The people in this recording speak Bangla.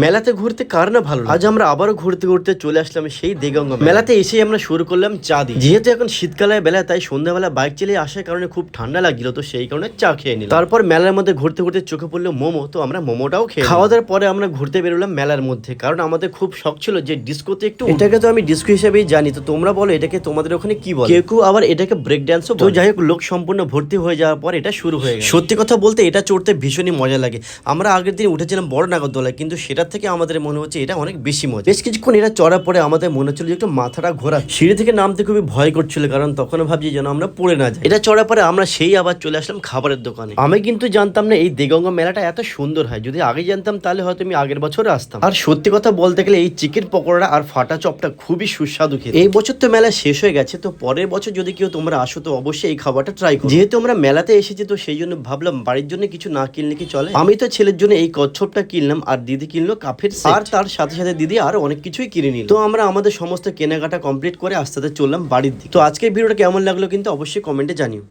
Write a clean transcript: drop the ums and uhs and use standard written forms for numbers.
মেলাতে ঘুরতে কার না ভালো লাগে? আজ আমরা আবারও ঘুরতে ঘুরতে চলে আসলাম সেই দেগঙ্গা মেলাতে। এসেই আমরা শুরু করলাম চা দিয়ে। যেহেতু এখন শীতকালের বেলা, তাই সন্ধ্যাবেলা বাইক চালিয়ে আসার কারণে খুব ঠান্ডা লাগছিল, তো সেই কারণে চা খেয়ে নিলাম। তারপর মেলার মধ্যে ঘুরতে ঘুরতে চোখে পড়লো মোমো, তো আমরা মোমোটাও খেয়ে খাওয়া দাওয়ার পরে আমরা ঘুরতে বেরোলাম মেলার মধ্যে, কারণ আমাদের খুব শখ ছিল যে ডিস্কোতে একটু। এটাকে তো আমি ডিস্কো হিসেবেই জানি, তো তোমরা বলো এটাকে তোমাদের ওখানে কি বলে? কেউ কেউ আবার এটাকে ব্রেক ড্যান্সও। তো যাই হোক, লোক সম্পূর্ণ ভর্তি হয়ে যাওয়ার পর এটা শুরু হয়ে গেল। সত্যি কথা বলতে এটা চড়তে ভীষণই মজা লাগে। আমরা আগের দিন উঠেছিলাম বড় নাগরদোলায়, কিন্তু সেটার থেকে আমাদের মনে হচ্ছে এটা অনেক বেশি মজা। বেশ কিছুক্ষণ এটা চড়ার পরে আমাদের মনে হচ্ছিল যে একটু মাথাটা ঘোরা। সিঁড়ি থেকে নামতে খুবই ভয় করছিল, কারণ তখন ভাবছি যেন আমরা পড়ে না যাই। এটা চড়ার পরে আমরা সেই আবার চলে আসলাম খাবারের দোকানে। আমি কিন্তু জানতাম না এই দেগঙ্গা মেলাটা এত সুন্দর হয়। যদি আগে জানতাম তাহলে হয়তো আমি আগের বছর আসতাম। আর সত্যি কথা বলতে গেলে এই চিকেন পকোড়া আর ফাটা চপটা খুবই সুস্বাদু খেতে। এই বছর তো মেলা শেষ হয়ে গেছে, তো পরের বছর যদি কেউ তোমরা আসো তো অবশ্যই এই খাবারটা ট্রাই করো। যেহেতু আমরা মেলাতে এসেছি, তো সেই জন্য ভাবলাম বাড়ির জন্য কিছু না কিনলে কি চলে। আমি তো ছেলের জন্য এই কচ্ছপটা কিনলাম, আর দিদি কিনলো কাফের সেট, আর তার সাথে সাথে দিদি আর অনেক কিছুই কিনে নিল। তো আমরা আমাদের সমস্ত কেনাকাটা কমপ্লিট করে আস্তে আস্তে চললাম বাড়ির দিকে। তো আজকের ভিডিওটা কেমন লাগলো কিন্তু অবশ্যই কমেন্টে জানিও।